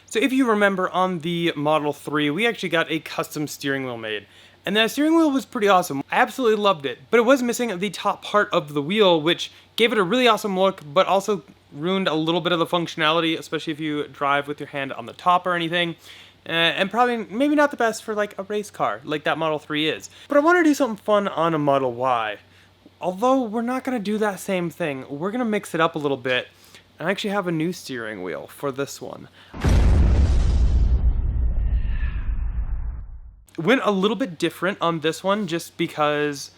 So if you remember, on the Model 3, we actually got a custom steering wheel made. And that steering wheel was pretty awesome. I absolutely loved it. But it was missing the top part of the wheel, which gave it a really awesome look, but also ruined a little bit of the functionality, especially if you drive with your hand on the top or anything. And probably maybe not the best for like a race car, like that Model 3 is. But I want to do something fun on a Model Y. Although we're not going to do that same thing. We're going to mix it up a little bit. And I actually have a new steering wheel for this one. Went a little bit different on this one just because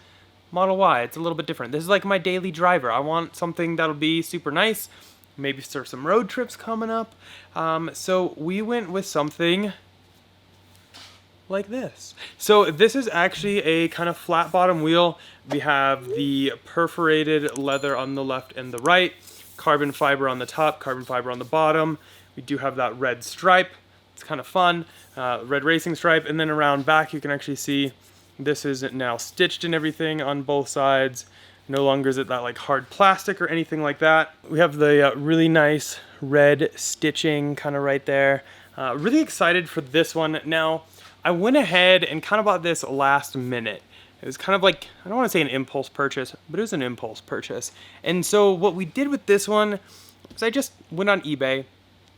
Model Y, it's a little bit different. This is like my daily driver. I want something that'll be super nice, maybe for some road trips coming up. So we went with something like this. So this is actually a kind of flat bottom wheel. We have the perforated leather on the left and the right, carbon fiber on the top, carbon fiber on the bottom. We do have that red stripe. It's kind of fun, red racing stripe, and then around back you can actually see this is now stitched and everything on both sides. No longer is it that like hard plastic or anything like that. We have the really nice red stitching kind of right there. Really excited for this one. Now, I went ahead and kind of bought this last minute. It was kind of like, I don't want to say an impulse purchase, but it was an impulse purchase. And so what we did with this one is I just went on eBay,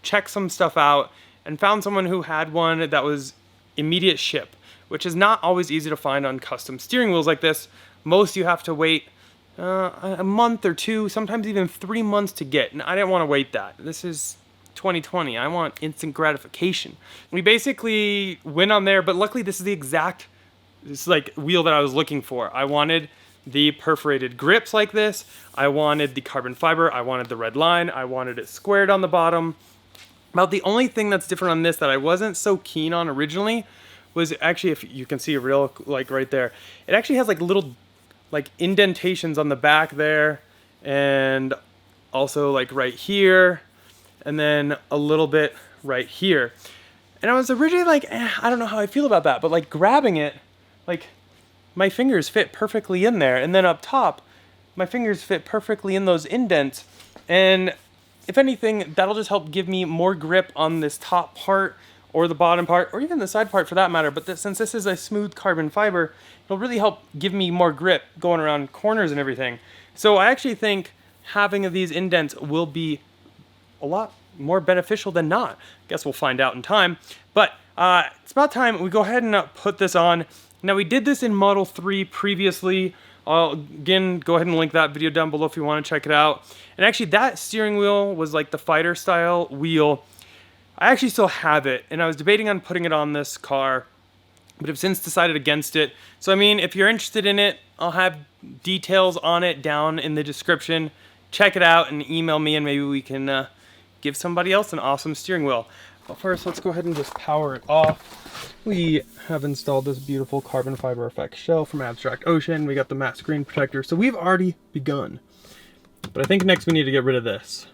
checked some stuff out, and found someone who had one that was immediate ship, which is not always easy to find on custom steering wheels like this. Most you have to wait a month or two, sometimes even 3 months to get, and I didn't want to wait that. This is 2020, I want instant gratification. We basically went on there, but luckily this is like wheel that I was looking for. I wanted the perforated grips like this, I wanted the carbon fiber, I wanted the red line, I wanted it squared on the bottom. About the only thing that's different on this that I wasn't so keen on originally was actually, if you can see a real, like right there, it actually has like little like indentations on the back there, and also like right here, and then a little bit right here. And I was originally like, I don't know how I feel about that, but like grabbing it, like my fingers fit perfectly in there, and then up top, my fingers fit perfectly in those indents, and if anything, that'll just help give me more grip on this top part or the bottom part, or even the side part for that matter. But since this is a smooth carbon fiber, it'll really help give me more grip going around corners and everything. So I actually think having these indents will be a lot more beneficial than not. Guess we'll find out in time. But it's about time we go ahead and put this on. Now, we did this in Model 3 previously. I'll again go ahead and link that video down below if you want to check it out. And actually that steering wheel was like the fighter style wheel. I actually still have it, and I was debating on putting it on this car, but have since decided against it. So I mean, if you're interested in it, I'll have details on it down in the description. Check it out and email me, and maybe we can give somebody else an awesome steering wheel. But first, let's go ahead and just power it off. We have installed this beautiful carbon fiber effect shell from Abstract Ocean. We got the matte screen protector, so we've already begun. But I think next we need to get rid of this.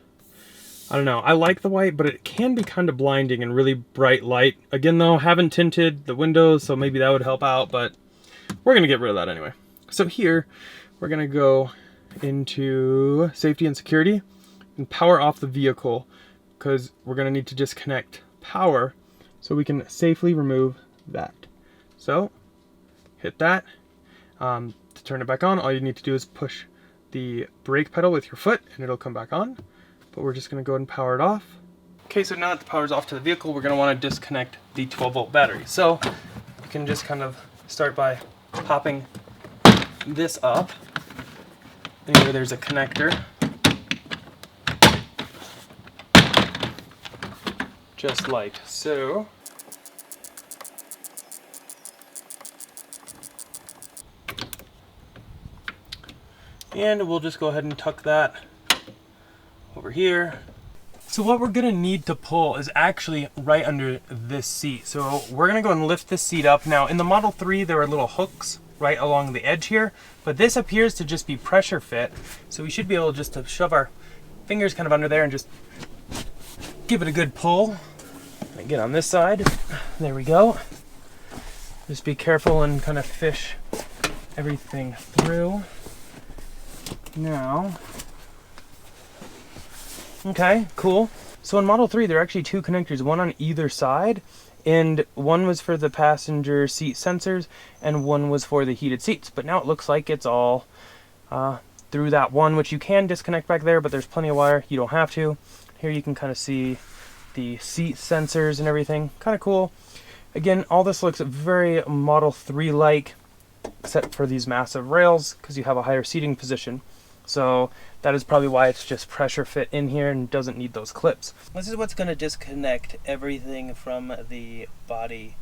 I don't know, I like the white, but it can be kind of blinding and really bright light. Again though, haven't tinted the windows, so maybe that would help out, but we're gonna get rid of that anyway. So here, we're gonna go into safety and security and power off the vehicle, because we're gonna need to disconnect power so we can safely remove that. So, hit that. To turn it back on, all you need to do is push the brake pedal with your foot and it'll come back on. But we're just gonna go ahead and power it off. Okay, so now that the power's off to the vehicle, we're gonna wanna disconnect the 12-volt battery. So you can just kind of start by popping this up. And here there's a connector. Just like so. And we'll just go ahead and tuck that over here. So what we're gonna need to pull is actually right under this seat. So we're gonna go and lift this seat up. Now in the Model 3, there are little hooks right along the edge here, but this appears to just be pressure fit. So we should be able just to shove our fingers kind of under there and just give it a good pull. Again, on this side, there we go. Just be careful and kind of fish everything through. Now, okay, cool. So in Model 3, there are actually two connectors, one on either side, and one was for the passenger seat sensors, and one was for the heated seats. But now it looks like it's all through that one, which you can disconnect back there, but there's plenty of wire. You don't have to. Here you can kind of see the seat sensors and everything. Kind of cool. Again, all this looks very Model 3-like, except for these massive rails, because you have a higher seating position. So that is probably why it's just pressure fit in here and doesn't need those clips. This is what's going to disconnect everything from the body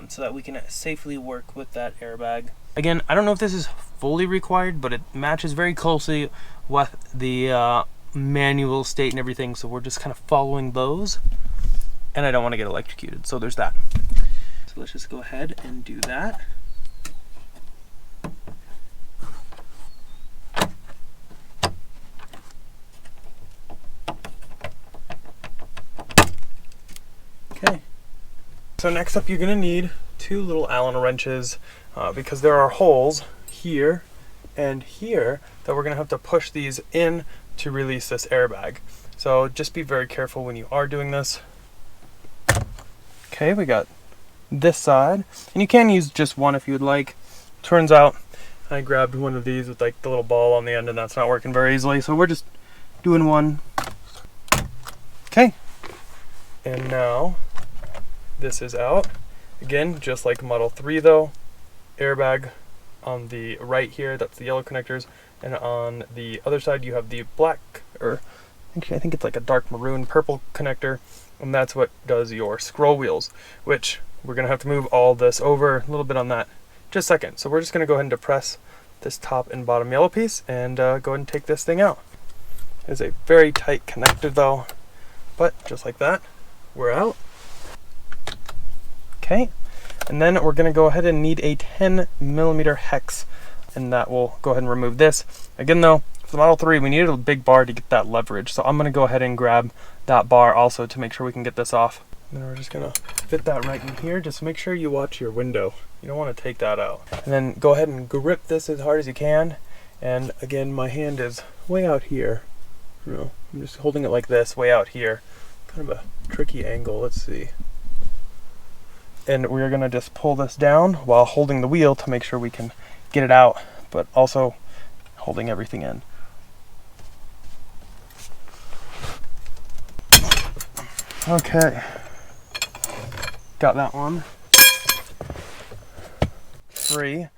so that we can safely work with that airbag. Again, I don't know if this is fully required, but it matches very closely with the manual state and everything, so we're just kind of following those. And I don't want to get electrocuted, so there's that. So let's just go ahead and do that. Okay. So next up, you're going to need two little Allen wrenches because there are holes here and here that we're going to have to push these in to release this airbag. So just be very careful when you are doing this. Okay, we got this side, and you can use just one if you would like. Turns out I grabbed one of these with like the little ball on the end, and that's not working very easily, so we're just doing one. Okay, and now this is out. Again, just like Model 3 though, airbag on the right here, that's the yellow connectors, and on the other side you have the black, or actually I think it's like a dark maroon purple connector, and that's what does your scroll wheels, which we're going to have to move all this over a little bit on that just a second. So we're just going to go ahead and depress this top and bottom yellow piece and go ahead and take this thing out. It's a very tight connector though, but just like that, we're out. Okay, and then we're going to go ahead and need a 10mm hex, and that will go ahead and remove this. Again though, for the Model 3, we needed a big bar to get that leverage, so I'm going to go ahead and grab that bar also to make sure we can get this off. And then we're just going to fit that right in here. Just make sure you watch your window. You don't want to take that out. And then go ahead and grip this as hard as you can. And again, my hand is way out here. You know, I'm just holding it like this, way out here. Kind of a tricky angle. Let's see. And we're going to just pull this down while holding the wheel to make sure we can get it out, but also holding everything in. Okay, got that one free.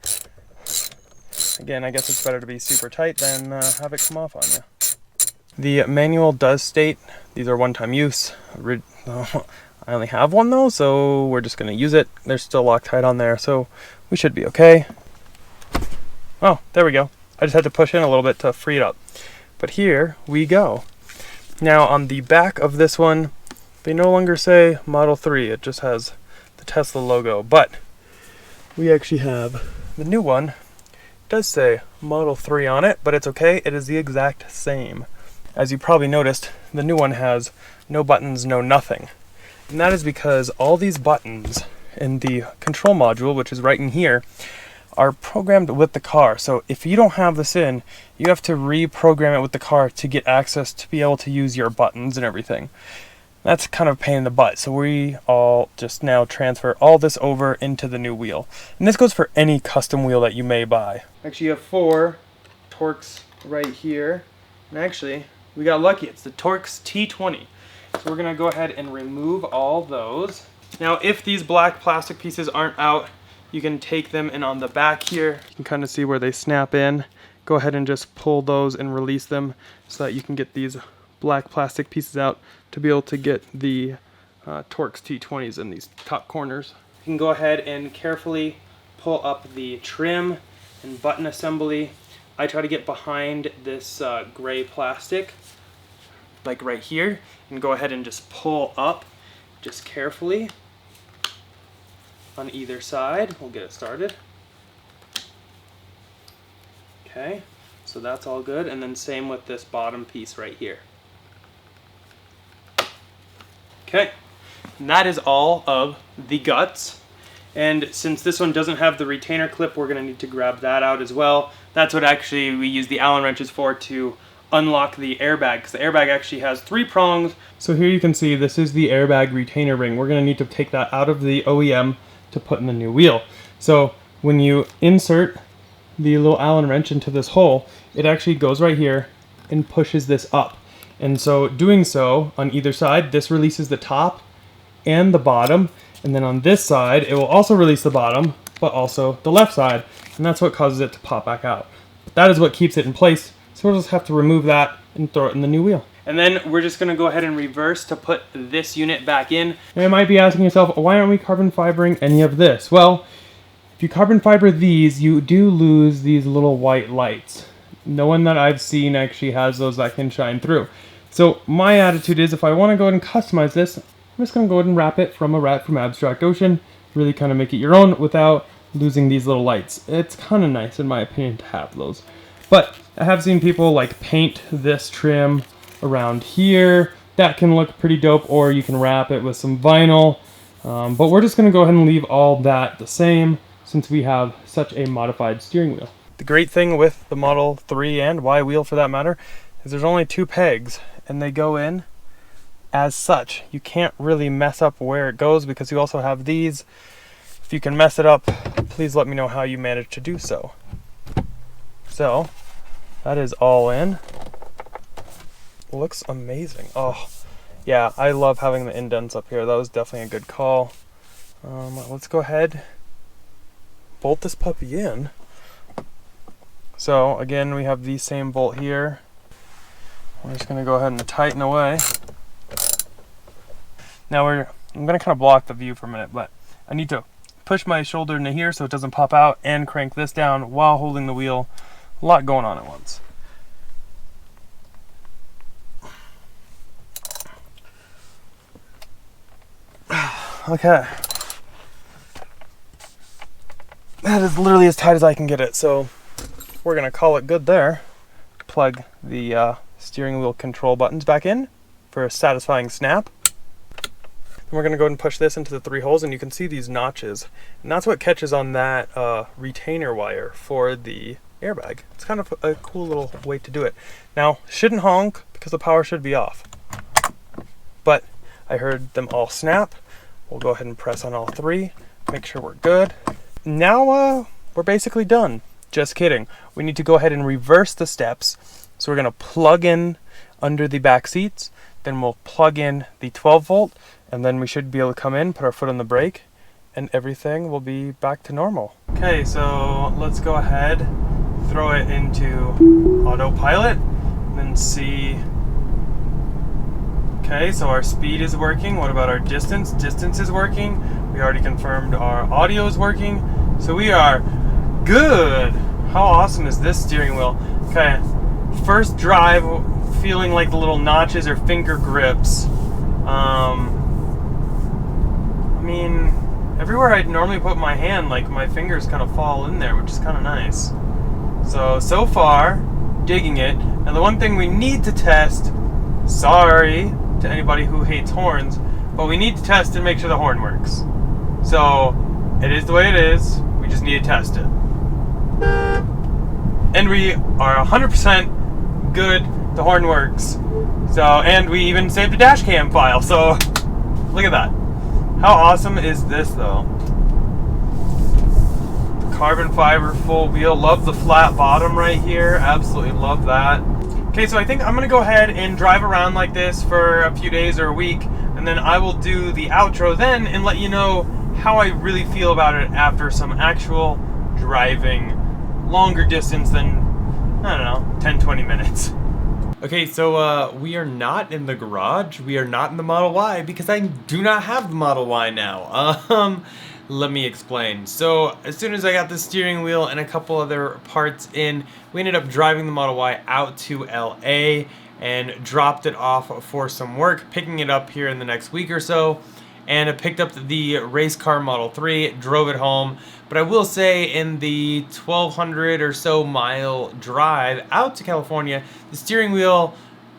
Again, I guess it's better to be super tight than have it come off on you. The manual does state these are one-time use. I only have one though, so we're just going to use it. They're still Loctite on there, so we should be okay. Oh, there we go. I just had to push in a little bit to free it up. But here we go. Now on the back of this one, they no longer say Model 3, it just has the Tesla logo, but we actually have the new one. It does say Model 3 on it, but it's okay, it is the exact same. As you probably noticed, the new one has no buttons, no nothing. And that is because all these buttons in the control module, which is right in here, are programmed with the car. So if you don't have this in, you have to reprogram it with the car to get access to be able to use your buttons and everything. That's kind of a pain in the butt. So we all just now transfer all this over into the new wheel. And this goes for any custom wheel that you may buy. Actually, you have 4 Torx right here. And actually, we got lucky. It's the Torx T20. So we're going to go ahead and remove all those. Now, if these black plastic pieces aren't out, you can take them, and on the back here, you can kind of see where they snap in. Go ahead and just pull those and release them so that you can get these black plastic pieces out to be able to get the Torx T20s in these top corners. You can go ahead and carefully pull up the trim and button assembly. I try to get behind this gray plastic, like right here, and go ahead and just pull up just carefully on either side. We'll get it started. Okay, so that's all good, and then same with this bottom piece right here. Okay, and that is all of the guts. And since this one doesn't have the retainer clip, we're going to need to grab that out as well. That's what actually we use the Allen wrenches for, to unlock the airbag, because the airbag actually has 3 prongs. So here you can see this is the airbag retainer ring. We're going to need to take that out of the OEM to put in the new wheel. So when you insert the little Allen wrench into this hole, it actually goes right here and pushes this up. And so doing so on either side, this releases the top and the bottom. And then on this side, it will also release the bottom, but also the left side. And that's what causes it to pop back out. That is what keeps it in place. So we'll just have to remove that and throw it in the new wheel. And then we're just gonna go ahead and reverse to put this unit back in. And you might be asking yourself, why aren't we carbon fibering any of this? Well, if you carbon fiber these, you do lose these little white lights. No one that I've seen actually has those that can shine through. So my attitude is, if I wanna go ahead and customize this, I'm just gonna go ahead and wrap it from a wrap from Abstract Ocean, really kind of make it your own without losing these little lights. It's kind of nice in my opinion to have those. But I have seen people like paint this trim around here. That can look pretty dope, or you can wrap it with some vinyl. But we're just gonna go ahead and leave all that the same since we have such a modified steering wheel. The great thing with the Model 3 and Y wheel for that matter is there's only 2 pegs and they go in as such. You can't really mess up where it goes because you also have these. If you can mess it up, please let me know how you manage to do so. So that is all in. Looks amazing. Oh yeah, I love having the indents up here. That was definitely a good call. Let's go ahead, bolt this puppy in. So again, we have the same bolt here. We're just gonna go ahead and tighten away. Now I'm gonna kind of block the view for a minute, but I need to push my shoulder into here so it doesn't pop out and crank this down while holding the wheel. A lot going on at once. Okay. That is literally as tight as I can get it, so we're gonna call it good there. Plug the steering wheel control buttons back in for a satisfying snap. And we're gonna go ahead and push this into the 3 holes, and you can see these notches. And that's what catches on that retainer wire for the airbag. It's kind of a cool little way to do it. Now, shouldn't honk because the power should be off. But I heard them all snap. We'll go ahead and press on all 3, make sure we're good. Now we're basically done. Just kidding. We need to go ahead and reverse the steps. So we're gonna plug in under the back seats, then we'll plug in the 12 volt, and then we should be able to come in, put our foot on the brake, and everything will be back to normal. Okay, so let's go ahead, throw it into autopilot, and then see. Okay, so our speed is working. What about our distance? Distance is working. We already confirmed our audio is working. So we are good. How awesome is this steering wheel? Okay, first drive, feeling like the little notches or finger grips. I mean, everywhere I'd normally put my hand, like my fingers kind of fall in there, which is kind of nice. So far, digging it. And the one thing we need to test, sorry to anybody who hates horns, but we need to test and make sure the horn works. So it is the way it is, we just need to test it. And we are 100% good, the horn works. So, and we even saved a dash cam file, so look at that. How awesome is this though? Carbon fiber full wheel, love the flat bottom right here, absolutely love that. Okay, so I think I'm gonna go ahead and drive around like this for a few days or a week, and then I will do the outro then and let you know how I really feel about it after some actual driving, longer distance than, I don't know, 10-20 minutes. Okay, so we are not in the garage, we are not in the Model Y because I do not have the Model Y now. Let me explain. So as soon as I got the steering wheel and a couple other parts in, we ended up driving the Model Y out to LA and dropped it off for some work, picking it up here in the next week or so. And I picked up the race car Model 3, drove it home. But I will say in the 1,200 or so mile drive out to California, the steering wheel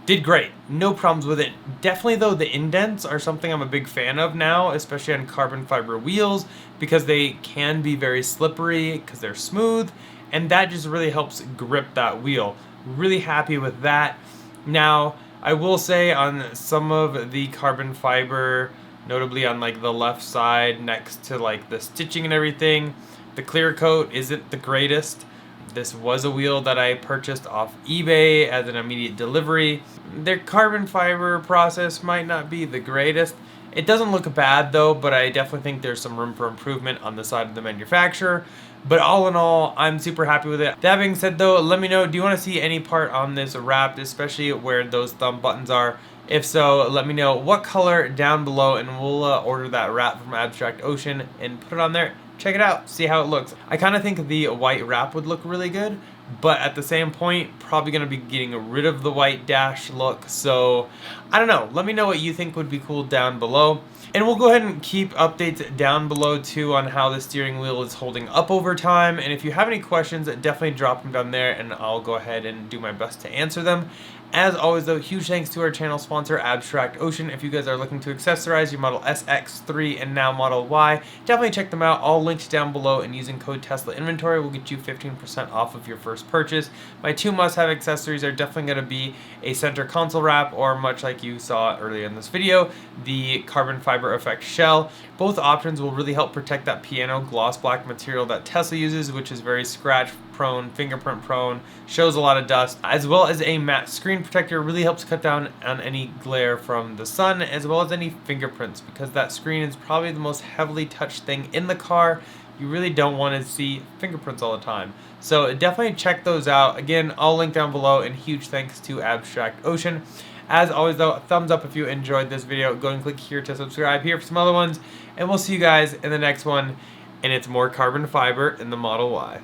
did great. No problems with it. Definitely though, the indents are something I'm a big fan of now, especially on carbon fiber wheels, because they can be very slippery because they're smooth, and that just really helps grip that wheel. Really happy with that. Now, I will say on some of the carbon fiber, notably on like the left side next to like the stitching and everything, the clear coat isn't the greatest. This was a wheel that I purchased off eBay as an immediate delivery. Their carbon fiber process might not be the greatest. It doesn't look bad though, but I definitely think there's some room for improvement on the side of the manufacturer. But all in all, I'm super happy with it. That being said though, let me know, do you want to see any part on this wrapped, especially where those thumb buttons are? If so, let me know what color down below, and we'll order that wrap from Abstract Ocean and put it on there. Check it out, see how it looks. I kind of think the white wrap would look really good, but at the same point, probably going to be getting rid of the white dash look. So I don't know, let me know what you think would be cool down below. And we'll go ahead and keep updates down below too on how the steering wheel is holding up over time. And if you have any questions, definitely drop them down there and I'll go ahead and do my best to answer them. As always though, huge thanks to our channel sponsor, Abstract Ocean. If you guys are looking to accessorize your Model S, X, 3, and now Model Y, definitely check them out. All links down below, and using code Tesla Inventory will get you 15% off of your first purchase. My two must-have accessories are definitely going to be a center console wrap, or much like you saw earlier in this video, the carbon fiber effect shell. Both options will really help protect that piano gloss black material that Tesla uses, which is very scratch prone, fingerprint prone, shows a lot of dust, as well as a matte screen protector. Really helps cut down on any glare from the sun, as well as any fingerprints, because that screen is probably the most heavily touched thing in the car. You really don't want to see fingerprints all the time. So definitely check those out. Again, I'll link down below, and huge thanks to Abstract Ocean. As always though, thumbs up if you enjoyed this video. Go and click here to subscribe here for some other ones, and we'll see you guys in the next one. And it's more carbon fiber in the Model Y.